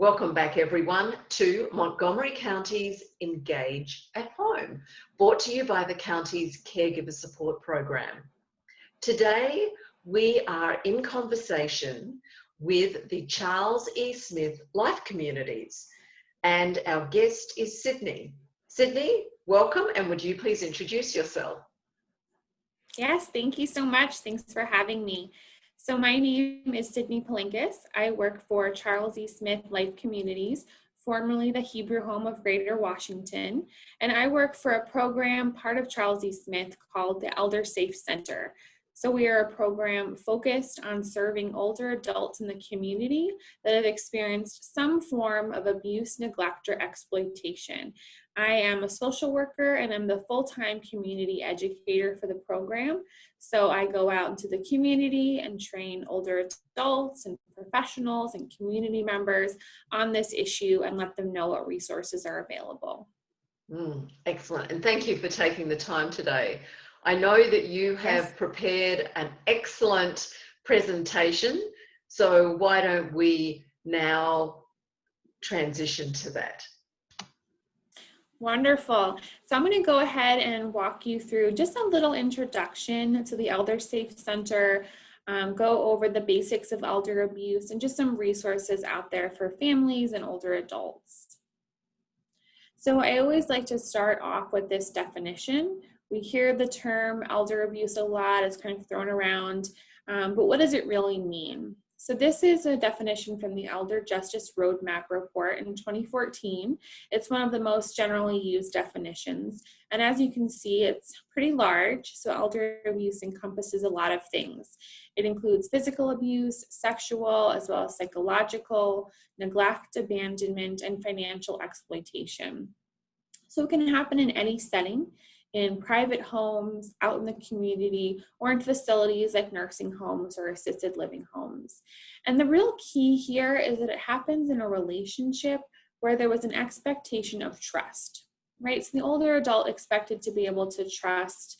Welcome back everyone to Montgomery County's Engage at Home, brought to you by the county's Caregiver Support Program. Today we are in conversation with the Charles E. Smith Life Communities, and our guest is Sydney. Sydney, welcome, and would you please introduce yourself? Yes, thank you so much. Thanks for having me. So my name is Sydney Palinkas. I work for Charles E. Smith Life Communities, formerly the Hebrew Home of Greater Washington, and I work for a program part of Charles E. Smith called the ElderSAFE Center. So we are a program focused on serving older adults in the community that have experienced some form of abuse, neglect, or exploitation. I am a social worker and I'm the full-time community educator for the program. So I go out into the community and train older adults and professionals and community members on this issue and let them know what resources are available. Excellent, and thank you for taking the time today. I know that you have prepared an excellent presentation, so why don't we now transition to that? Wonderful. So I'm going to go ahead and walk you through just a little introduction to the ElderSAFE Center, go over the basics of elder abuse and just some resources out there for families and older adults. So I always like to start off with this definition. We hear the term elder abuse a lot, it's kind of thrown around, but what does it really mean? So this is a definition from the Elder Justice Roadmap Report in 2014. It's one of the most generally used definitions. And as you can see, it's pretty large. So elder abuse encompasses a lot of things. It includes physical abuse, sexual, as well as psychological, neglect, abandonment, and financial exploitation. So it can happen in any setting, in private homes, out in the community, or in facilities like nursing homes or assisted living homes. And the real key here is that it happens in a relationship where there was an expectation of trust, right? So the older adult expected to be able to trust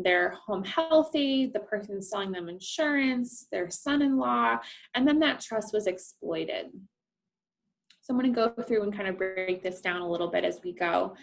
their home health aide, the person selling them insurance, their son-in-law, and then that trust was exploited. So I'm going to go through and kind of break this down a little bit as we go.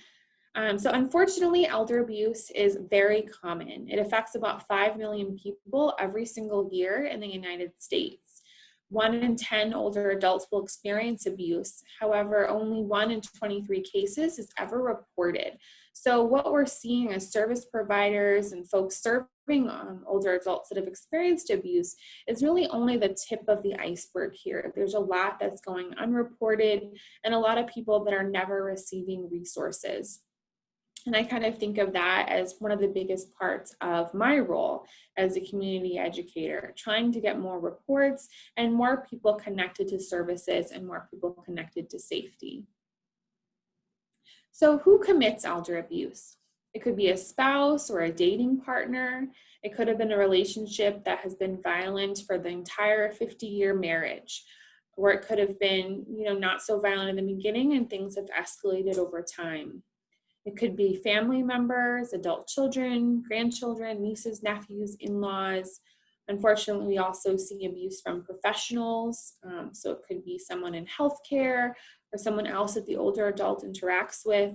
So unfortunately, elder abuse is very common. It affects about 5 million people every single year in the United States. 1 in 10 older adults will experience abuse. However, only 1 in 23 cases is ever reported. So what we're seeing as service providers and folks serving older adults that have experienced abuse is really only the tip of the iceberg here. There's a lot that's going unreported and a lot of people that are never receiving resources. And I kind of think of that as one of the biggest parts of my role as a community educator, trying to get more reports and more people connected to services and more people connected to safety. So who commits elder abuse? It could be a spouse or a dating partner. It could have been a relationship that has been violent for the entire 50-year marriage, or it could have been, not so violent in the beginning and things have escalated over time. It could be family members, adult children, grandchildren, nieces, nephews, in-laws. Unfortunately, we also see abuse from professionals. So it could be someone in healthcare or someone else that the older adult interacts with.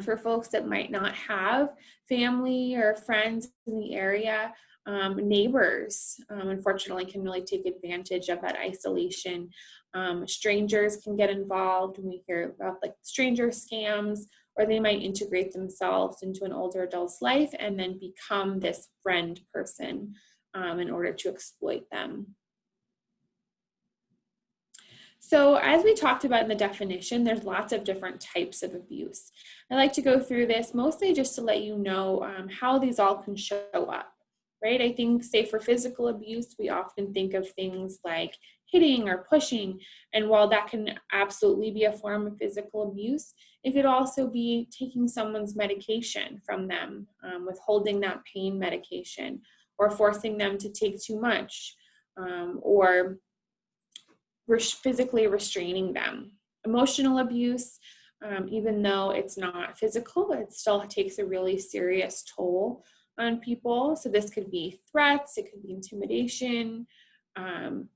For folks that might not have family or friends in the area, neighbors, unfortunately, can really take advantage of that isolation. Strangers can get involved when we hear about like stranger scams, or they might integrate themselves into an older adult's life and then become this friend person in order to exploit them. So as we talked about in the definition, there's lots of different types of abuse. I like to go through this mostly just to let you know how these all can show up, right? I think, say for physical abuse, we often think of things like hitting or pushing. And while that can absolutely be a form of physical abuse, it could also be taking someone's medication from them, withholding that pain medication, or forcing them to take too much, or physically restraining them. Emotional abuse, even though it's not physical, it still takes a really serious toll on people. So this could be threats, it could be intimidation,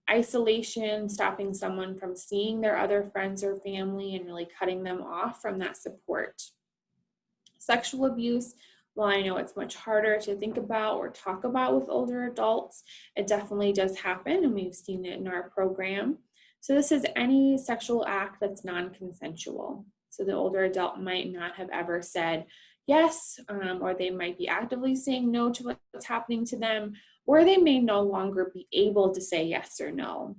Isolation, stopping someone from seeing their other friends or family and really cutting them off from that support. Sexual abuse, while I know it's much harder to think about or talk about with older adults, it definitely does happen, and we've seen it in our program. So this is any sexual act that's non-consensual. So the older adult might not have ever said yes, or they might be actively saying no to what's happening to them, or they may no longer be able to say yes or no.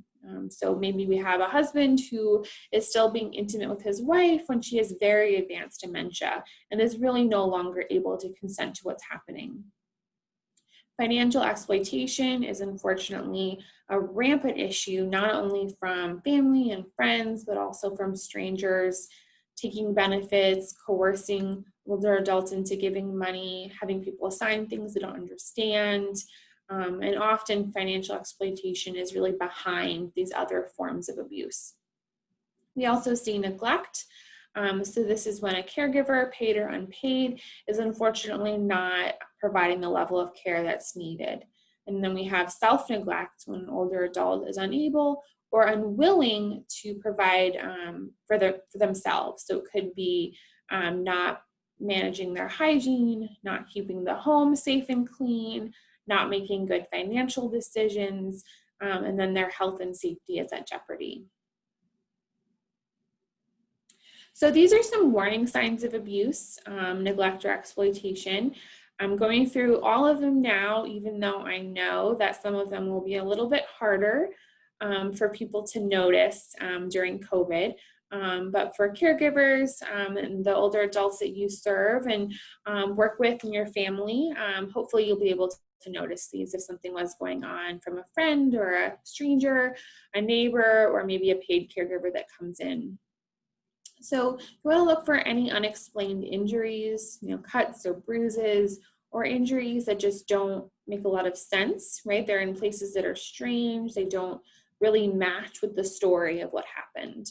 So maybe we have a husband who is still being intimate with his wife when she has very advanced dementia and is really no longer able to consent to what's happening. Financial exploitation is unfortunately a rampant issue, not only from family and friends, but also from strangers, taking benefits, coercing older adults into giving money, having people sign things they don't understand. And often financial exploitation is really behind these other forms of abuse. We also see neglect. So this is when a caregiver, paid or unpaid, is unfortunately not providing the level of care that's needed. And then we have self-neglect, when an older adult is unable or unwilling to provide for themselves. So it could be not managing their hygiene, not keeping the home safe and clean, not making good financial decisions, and then their health and safety is at jeopardy. So these are some warning signs of abuse, neglect, or exploitation. I'm going through all of them now, even though I know that some of them will be a little bit harder for people to notice during COVID. But for caregivers and the older adults that you serve and work with in your family, hopefully you'll be able to notice these if something was going on from a friend or a stranger, a neighbor, or maybe a paid caregiver that comes in. So you want to look for any unexplained injuries, cuts or bruises, or injuries that just don't make a lot of sense, right? They're in places that are strange. They don't really match with the story of what happened.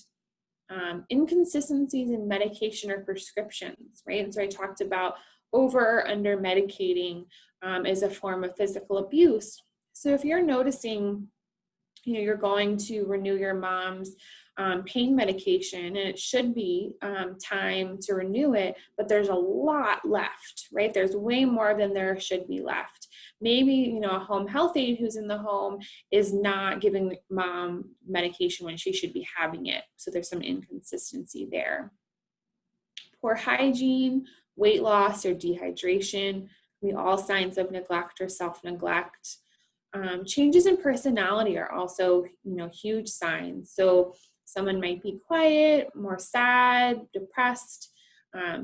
Inconsistencies in medication or prescriptions, right? And so I talked about over or under medicating is a form of physical abuse. So if you're noticing, you're going to renew your mom's pain medication, and it should be time to renew it, but there's a lot left, right? There's way more than there should be left. Maybe, a home health aide who's in the home is not giving mom medication when she should be having it. So there's some inconsistency there. Poor hygiene, weight loss, or dehydration, all signs of neglect or self-neglect. Changes in personality are also, huge signs. So someone might be quiet, more sad, depressed,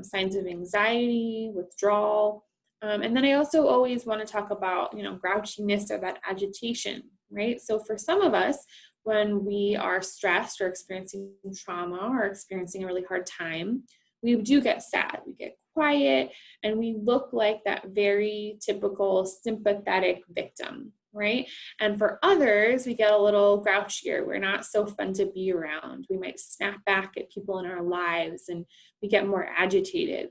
signs of anxiety, withdrawal. And then I also always want to talk about, grouchiness or that agitation, right? So for some of us, when we are stressed or experiencing trauma or experiencing a really hard time, we do get sad, we get quiet, and we look like that very typical sympathetic victim, right? And for others, we get a little grouchier. We're not so fun to be around. We might snap back at people in our lives, and we get more agitated.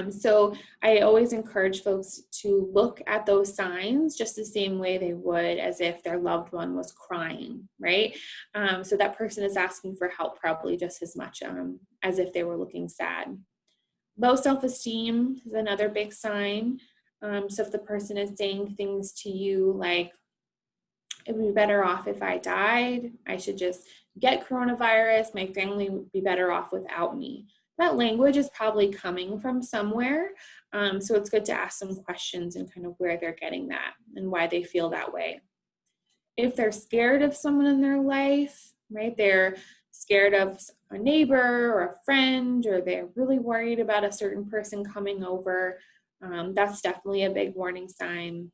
So I always encourage folks to look at those signs just the same way they would as if their loved one was crying, right? So that person is asking for help probably just as much as if they were looking sad. Low self-esteem is another big sign. So if the person is saying things to you like, it would be better off if I died, I should just get coronavirus, my family would be better off without me. That language is probably coming from somewhere. So it's good to ask some questions and kind of where they're getting that and why they feel that way. If they're scared of someone in their life, right, they're scared of a neighbor or a friend, or they're really worried about a certain person coming over, that's definitely a big warning sign.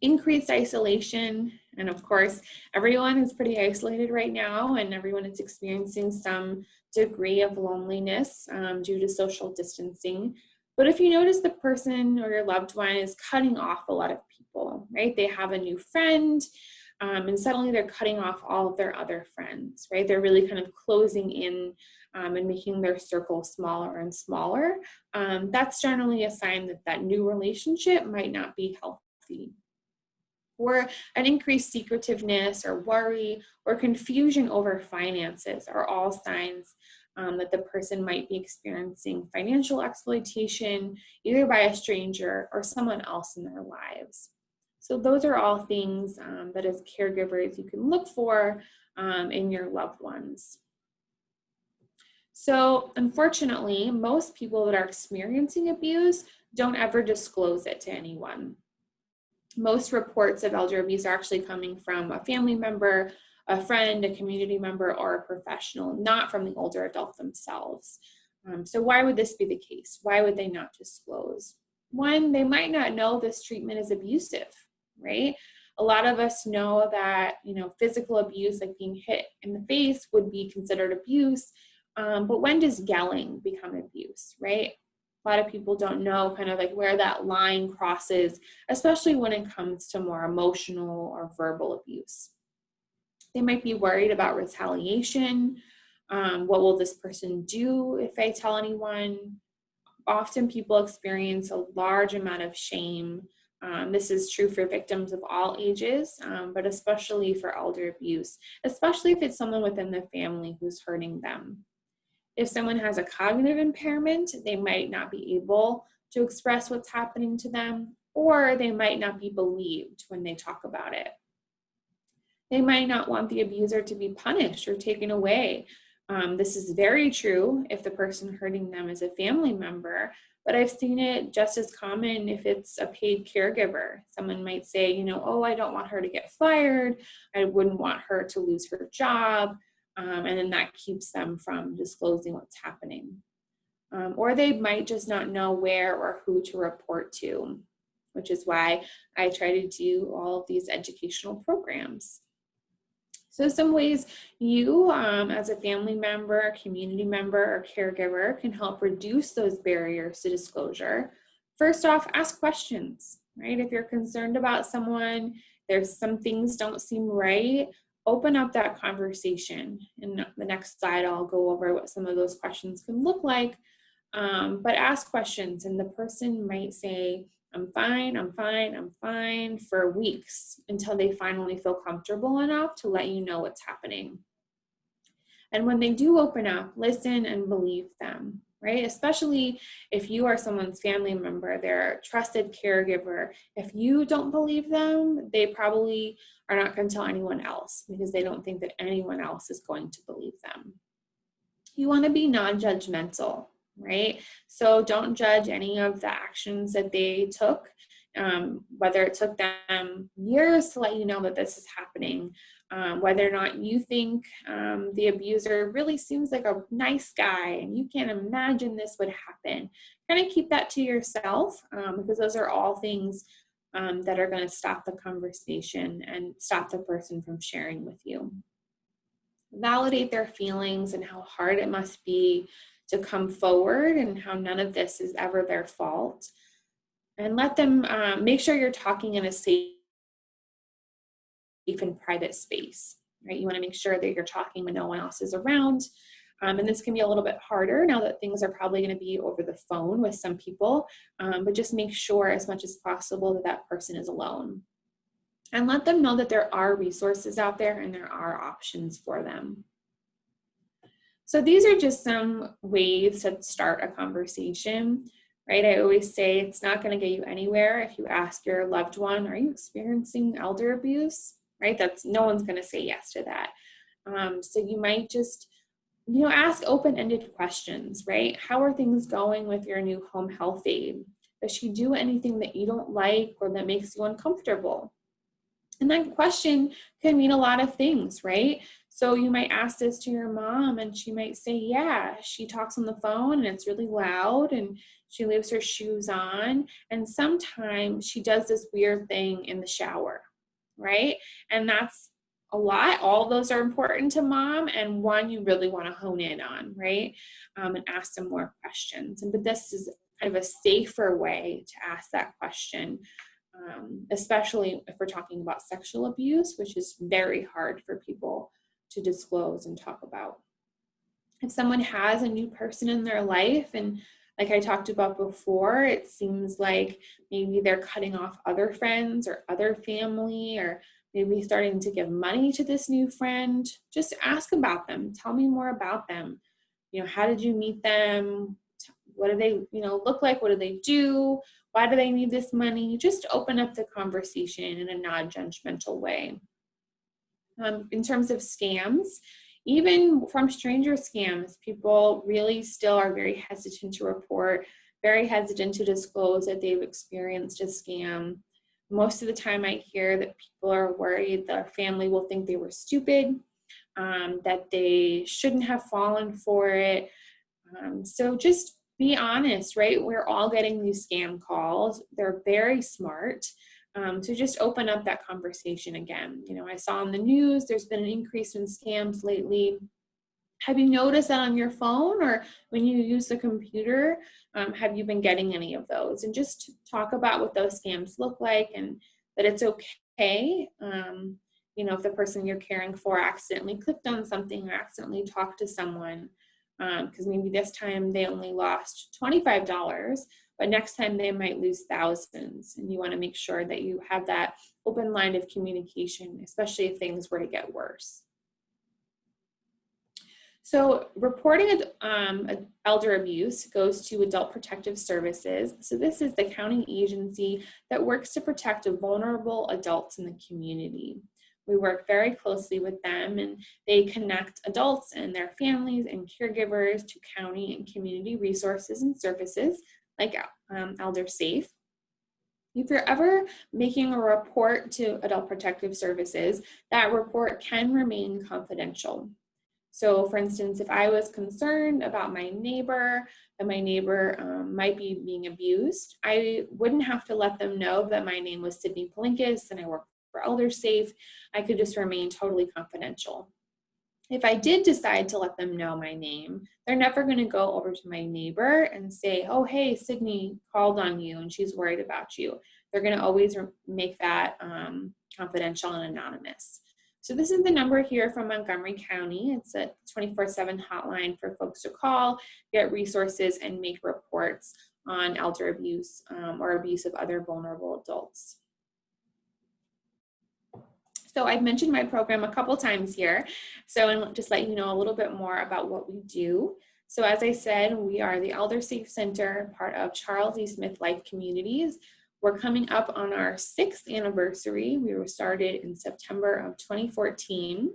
Increased isolation, and of course, everyone is pretty isolated right now, and everyone is experiencing some degree of loneliness due to social distancing. But if you notice the person or your loved one is cutting off a lot of people, right? They have a new friend, and suddenly they're cutting off all of their other friends, right? They're really kind of closing in and making their circle smaller and smaller. That's generally a sign that that new relationship might not be healthy. or an increased secretiveness or worry or confusion over finances are all signs that the person might be experiencing financial exploitation, either by a stranger or someone else in their lives. So those are all things that as caregivers you can look for in your loved ones. So unfortunately, most people that are experiencing abuse don't ever disclose it to anyone. Most reports of elder abuse are actually coming from a family member, a friend, a community member, or a professional, not from the older adult themselves. So why would this be the case? Why would they not disclose? One, they might not know this treatment is abusive, right? A lot of us know that, physical abuse, like being hit in the face, would be considered abuse. But when does yelling become abuse, right? A lot of people don't know kind of like where that line crosses, especially when it comes to more emotional or verbal abuse. They might be worried about retaliation. What will this person do if I tell anyone? Often people experience a large amount of shame. This is true for victims of all ages, but especially for elder abuse, especially if it's someone within the family who's hurting them. If someone has a cognitive impairment, they might not be able to express what's happening to them, or they might not be believed when they talk about it. They might not want the abuser to be punished or taken away. This is very true if the person hurting them is a family member, but I've seen it just as common if it's a paid caregiver. Someone might say, oh, I don't want her to get fired. I wouldn't want her to lose her job. And then that keeps them from disclosing what's happening. Or they might just not know where or who to report to, which is why I try to do all of these educational programs. So some ways you, as a family member, community member, or caregiver can help reduce those barriers to disclosure. First off, ask questions, right? If you're concerned about someone, there's some things don't seem right, open up that conversation. In the next slide, I'll go over what some of those questions can look like. But ask questions, and the person might say, I'm fine for weeks until they finally feel comfortable enough to let you know what's happening. And when they do open up, listen and believe them, right? Especially if you are someone's family member, their trusted caregiver. If you don't believe them, they probably are not going to tell anyone else because they don't think that anyone else is going to believe them. You want to be non-judgmental, right? So don't judge any of the actions that they took, whether it took them years to let you know that this is happening, whether or not you think the abuser really seems like a nice guy and you can't imagine this would happen. Kind of keep that to yourself because those are all things that are going to stop the conversation and stop the person from sharing with you. Validate their feelings and how hard it must be to come forward and how none of this is ever their fault. And let them make sure you're talking in a safe and private space, right? You want to make sure that you're talking when no one else is around. And this can be a little bit harder now that things are probably going to be over the phone with some people, but just make sure as much as possible that that person is alone. And let them know that there are resources out there and there are options for them. So these are just some ways to start a conversation, right? I always say it's not going to get you anywhere if you ask your loved one, are you experiencing elder abuse, right? No one's going to say yes to that. So you might just, ask open-ended questions, right? How are things going with your new home health aide? Does she do anything that you don't like or that makes you uncomfortable? And that question can mean a lot of things, right? So you might ask this to your mom and she might say, yeah, she talks on the phone and it's really loud and she leaves her shoes on. And sometimes she does this weird thing in the shower, right? And that's a lot. All those are important to mom and one you really want to hone in on, right? And ask some more questions. But this is kind of a safer way to ask that question. Especially if we're talking about sexual abuse, which is very hard for people to disclose and talk about. If someone has a new person in their life and Like I talked about before, it seems like maybe they're cutting off other friends or other family, or maybe starting to give money to this new friend. Just ask about them. Tell me more about them. You know, how did you meet them? What do they, look like? What do they do? Why do they need this money? Just open up the conversation in a non-judgmental way. In terms of scams, even from stranger scams, people really still are very hesitant to report, very hesitant to disclose that they've experienced a scam. Most of the time I hear that people are worried their family will think they were stupid, that they shouldn't have fallen for it. So just be honest, right? We're all getting these scam calls. They're very smart. So just open up that conversation again. I saw on the news, there's been an increase in scams lately. Have you noticed that on your phone or when you use the computer? Have you been getting any of those? And just talk about what those scams look like, and that it's okay. If the person you're caring for accidentally clicked on something or accidentally talked to someone, because maybe this time they only lost $25, but next time they might lose thousands. And you want to make sure that you have that open line of communication, especially if things were to get worse. So reporting elder abuse goes to Adult Protective Services. So this is the county agency that works to protect vulnerable adults in the community. We work very closely with them, and they connect adults and their families and caregivers to county and community resources and services like ElderSAFE. If you're ever making a report to Adult Protective Services, that report can remain confidential. So for instance, if I was concerned about my neighbor, that my neighbor might be being abused, I wouldn't have to let them know that my name was Sydney Palinkas and I work for ElderSAFE. I could just remain totally confidential. If I did decide to let them know my name, they're never going to go over to my neighbor and say, oh, hey, Sydney called on you and she's worried about you. They're going to always make that confidential and anonymous. So this is the number here from Montgomery County. It's a 24/7 hotline for folks to call, get resources, and make reports on elder abuse or abuse of other vulnerable adults. So I've mentioned my program a couple times here. So I'll just let you know a little bit more about what we do. So as I said, we are the ElderSAFE Center, part of Charles E. Smith Life Communities. We're coming up on our 6th anniversary. We were started in September of 2014.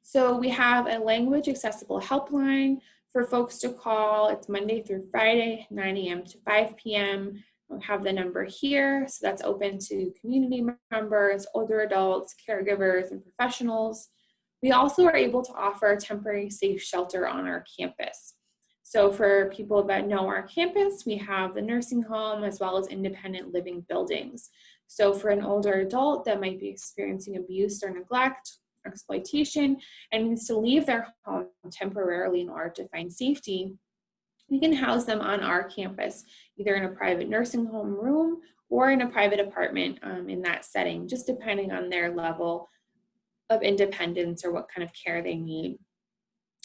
So we have a language accessible helpline for folks to call. It's Monday through Friday, 9 a.m. to 5 p.m. We have the number here. So that's open to community members, older adults, caregivers, and professionals. We also are able to offer temporary safe shelter on our campus. So for people that know our campus, we have the nursing home as well as independent living buildings. So for an older adult that might be experiencing abuse or neglect, exploitation, and needs to leave their home temporarily in order to find safety, we can house them on our campus, either in a private nursing home room or in a private apartment in that setting, just depending on their level of independence or what kind of care they need.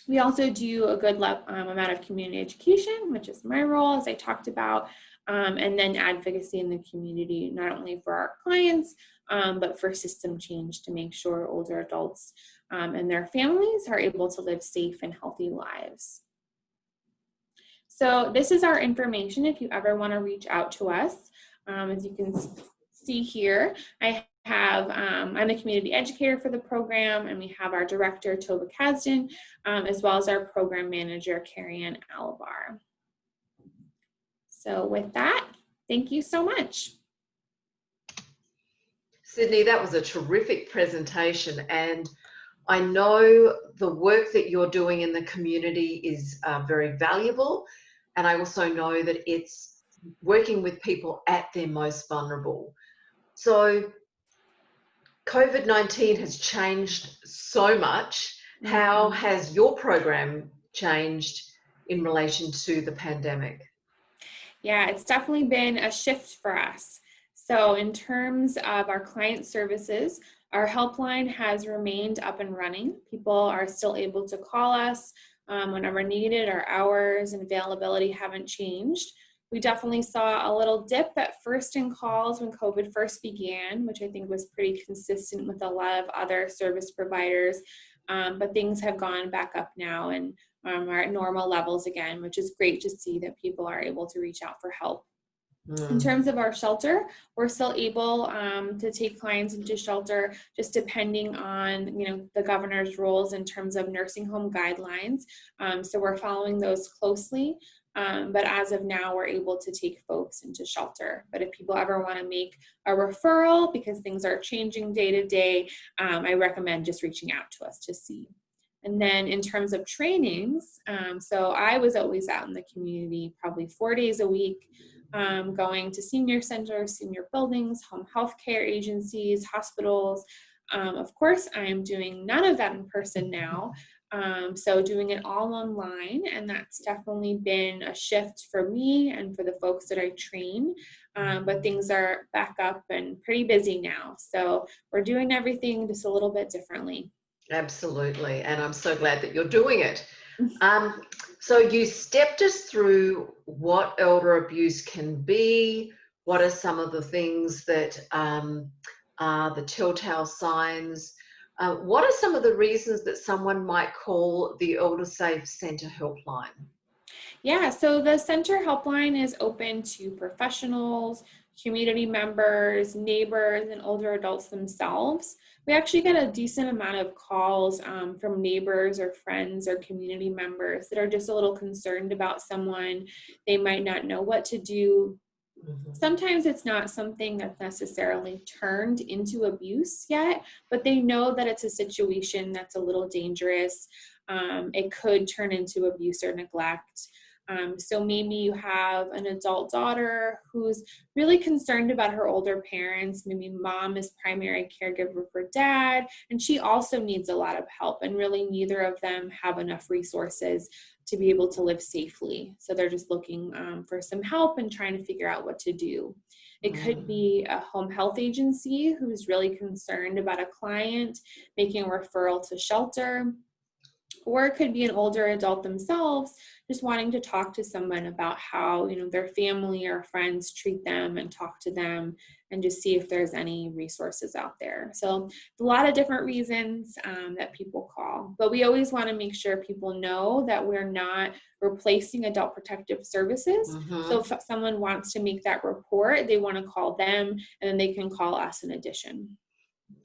We also do a good amount of community education, which is my role, as I talked about, and then advocacy in the community, not only for our clients, but for system change to make sure older adults and their families are able to live safe and healthy lives. So this is our information if you ever want to reach out to us. As you can see here, I'm the community educator for the program, and we have our director, Tova Kasdan, as well as our program manager, Carrie-Ann Alvar. So with that, thank you so much. Sydney, that was a terrific presentation, and I know the work that you're doing in the community is very valuable, and I also know that it's working with people at their most vulnerable. So COVID-19 has changed so much. How has your program changed in relation to the pandemic? Yeah, it's definitely been a shift for us. So in terms of our client services, our helpline has remained up and running. People are still able to call us whenever needed. Our hours and availability haven't changed. We definitely saw a little dip at first in calls when COVID first began, which I think was pretty consistent with a lot of other service providers. But things have gone back up now and are at normal levels again, which is great to see that people are able to reach out for help. In terms of our shelter, we're still able to take clients into shelter, just depending on the governor's rules in terms of nursing home guidelines. So we're following those closely. But as of now, we're able to take folks into shelter. But if people ever want to make a referral, because things are changing day to day, I recommend just reaching out to us to see. And then in terms of trainings, so I was always out in the community, probably 4 days a week, going to senior centers, senior buildings, home health care agencies, hospitals. Of course, I am doing none of that in person now. So doing it all online, and that's definitely been a shift for me and for the folks that I train, but things are back up and pretty busy now. So we're doing everything just a little bit differently. Absolutely, and I'm so glad that you're doing it. So you stepped us through what elder abuse can be, what are some of the things that are the telltale signs. What are some of the reasons that someone might call the ElderSAFE Center helpline? Yeah, so the center helpline is open to professionals, community members, neighbors, and older adults themselves. We actually get a decent amount of calls from neighbors or friends or community members that are just a little concerned about someone. They might not know what to do. Sometimes it's not something that's necessarily turned into abuse yet, but they know that it's a situation that's a little dangerous. It could turn into abuse or neglect. So maybe you have an adult daughter who's really concerned about her older parents. Maybe mom is primary caregiver for dad, and she also needs a lot of help, and really neither of them have enough resources to be able to live safely. So they're just looking for some help and trying to figure out what to do. It could be a home health agency who's really concerned about a client making a referral to shelter. Or it could be an older adult themselves just wanting to talk to someone about how their family or friends treat them and talk to them and just see if there's any resources out there. So a lot of different reasons that people call, but we always want to make sure people know that we're not replacing adult protective services. So if someone wants to make that report, they want to call them, and then they can call us in addition.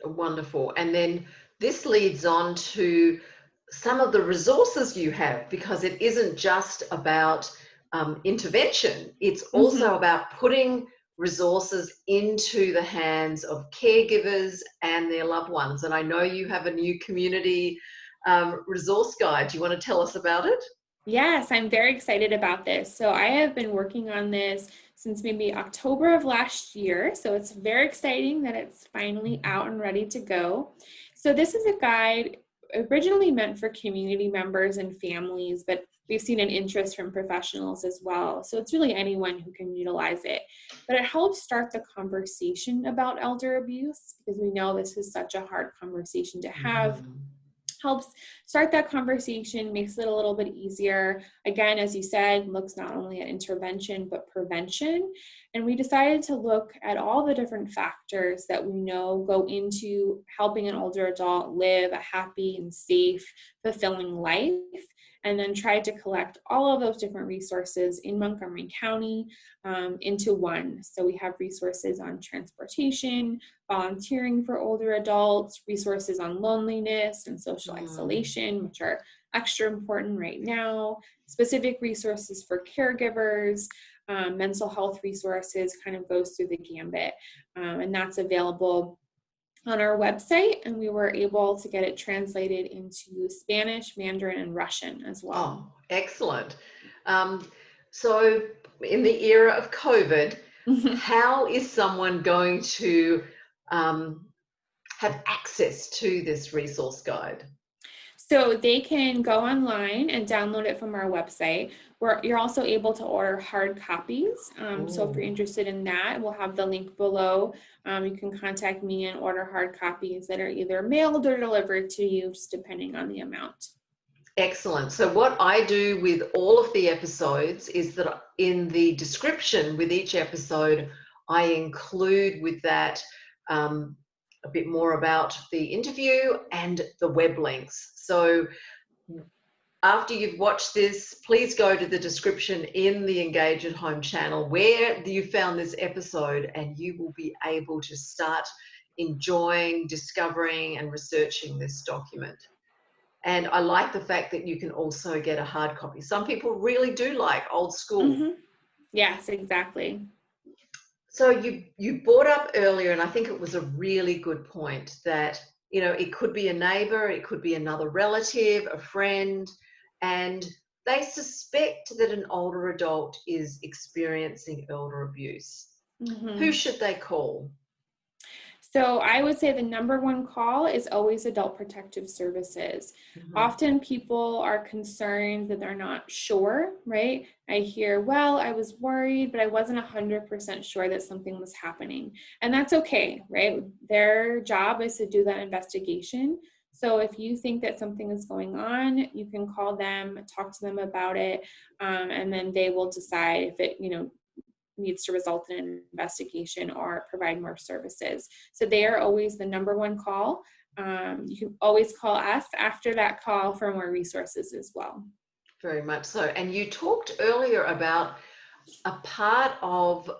Wonderful. And then this leads on to some of the resources you have, because it isn't just about intervention. It's also about putting resources into the hands of caregivers and their loved ones. And I know you have a new community resource guide. Do you want to tell us about it? Yes, I'm very excited about this. So I have been working on this since maybe October of last year. So it's very exciting that it's finally out and ready to go. So this is a guide originally meant for community members and families, but we've seen an interest from professionals as well. So it's really anyone who can utilize it. But it helps start the conversation about elder abuse, because we know this is such a hard conversation to have. Helps start that conversation, makes it a little bit easier. Again, as you said, looks not only at intervention, but prevention. And we decided to look at all the different factors that we know go into helping an older adult live a happy and safe, fulfilling life, and then tried to collect all of those different resources in Montgomery County into one. So we have resources on transportation, volunteering for older adults, resources on loneliness and social isolation, which are extra important right now, specific resources for caregivers, mental health resources, kind of goes through the gambit. And that's available on our website, and we were able to get it translated into Spanish, Mandarin, and Russian as well. Oh, excellent. So in the era of COVID, how is someone going to have access to this resource guide? So they can go online and download it from our website. You're also able to order hard copies. So if you're interested in that, we'll have the link below. You can contact me and order hard copies that are either mailed or delivered to you, just depending on the amount. Excellent. So what I do with all of the episodes is that in the description with each episode, I include with that a bit more about the interview and the web links. So after you've watched this, please go to the description in the Engage at Home channel where you found this episode, and you will be able to start enjoying, discovering, and researching this document. And I like the fact that you can also get a hard copy. Some people really do like old school. Mm-hmm. Yes, exactly. So you brought up earlier, and I think it was a really good point, that it could be a neighbor, it could be another relative, a friend, and they suspect that an older adult is experiencing elder abuse. Mm-hmm. Who should they call? So I would say the number one call is always Adult Protective Services. Mm-hmm. Often people are concerned that they're not sure, right? I hear, well, I was worried, but I wasn't 100% sure that something was happening. And that's okay, right? Their job is to do that investigation. So if you think that something is going on, you can call them, talk to them about it, and then they will decide if it, needs to result in an investigation or provide more services. So they are always the number one call. You can always call us after that call for more resources as well. Very much so. And you talked earlier about a part of,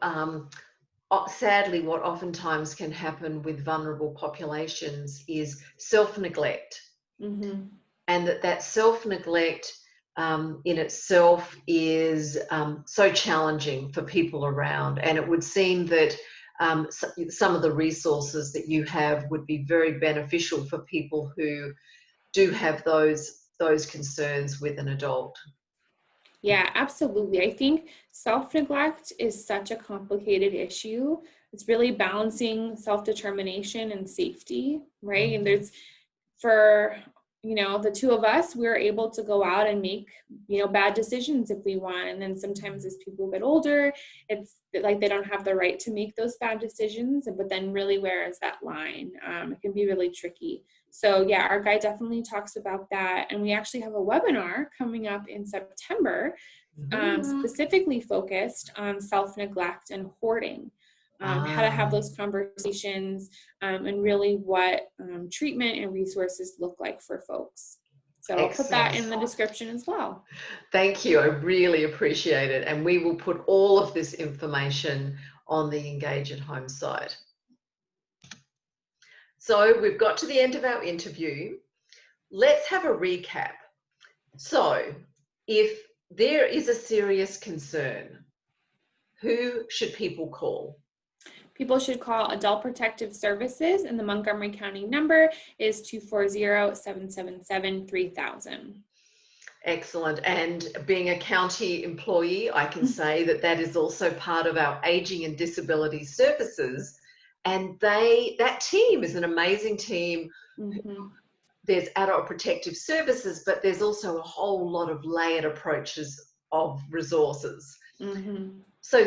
sadly, what oftentimes can happen with vulnerable populations is self-neglect. Mm-hmm. And that self-neglect in itself is so challenging for people around. And it would seem that some of the resources that you have would be very beneficial for people who do have those concerns with an adult. Yeah, absolutely. I think self-neglect is such a complicated issue. It's really balancing self-determination and safety, right? And there's, for the two of us, we're able to go out and make bad decisions if we want, and then sometimes as people get older, it's like they don't have the right to make those bad decisions, but then really where is that line? It can be really tricky. So yeah, our guide definitely talks about that, and we actually have a webinar coming up in September, specifically focused on self-neglect and hoarding. How to have those conversations, and really what treatment and resources look like for folks. So I'll put that in the description as well. Thank you. I really appreciate it. And we will put all of this information on the Engage at Home site. So we've got to the end of our interview. Let's have a recap. So if there is a serious concern, who should people call? People should call Adult Protective Services, and the Montgomery County number is 240-777-3000. Excellent. And being a county employee, I can say that is also part of our Aging and Disability Services. And that team is an amazing team. Mm-hmm. There's Adult Protective Services, but there's also a whole lot of layered approaches of resources. Mm-hmm. So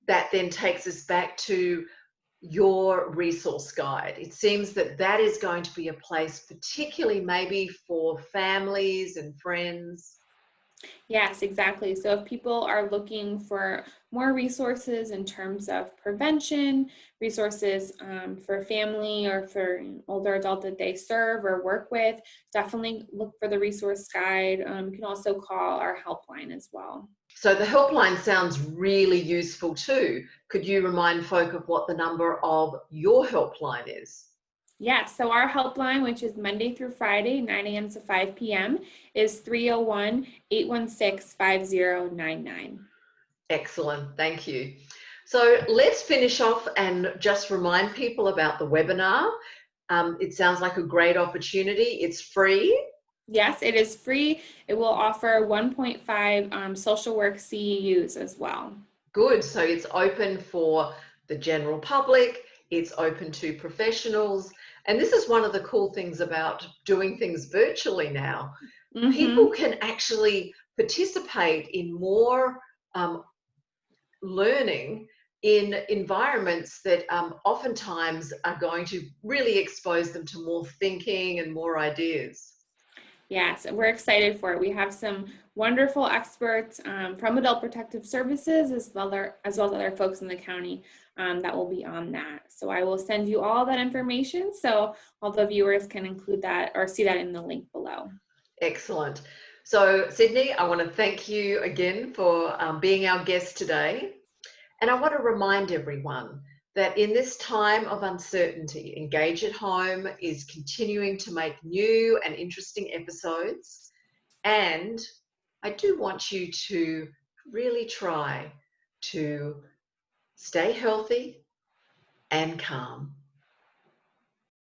that takes us back to your resource guide. It seems that is going to be a place particularly maybe for families and friends. Yes, exactly. So if people are looking for more resources in terms of prevention, resources for family or for older adult that they serve or work with, definitely look for the resource guide. You can also call our helpline as well. So the helpline sounds really useful too. Could you remind folk of what the number of your helpline is? Yes, so our helpline, which is Monday through Friday, 9 a.m. to 5 p.m., is 301-816-5099. Excellent, thank you. So let's finish off and just remind people about the webinar. It sounds like a great opportunity. It's free. Yes, it is free. It will offer 1.5 social work CEUs as well. Good, so it's open for the general public, it's open to professionals, and this is one of the cool things about doing things virtually now. Mm-hmm. People can actually participate in more learning in environments that oftentimes are going to really expose them to more thinking and more ideas. Yes, we're excited for it. We have some wonderful experts from Adult Protective Services as well as other folks in the county that will be on that. So I will send you all that information so all the viewers can include that or see that in the link below. Excellent. So Sydney, I want to thank you again for being our guest today. And I want to remind everyone that in this time of uncertainty, Engage at Home is continuing to make new and interesting episodes. And I do want you to really try to stay healthy and calm.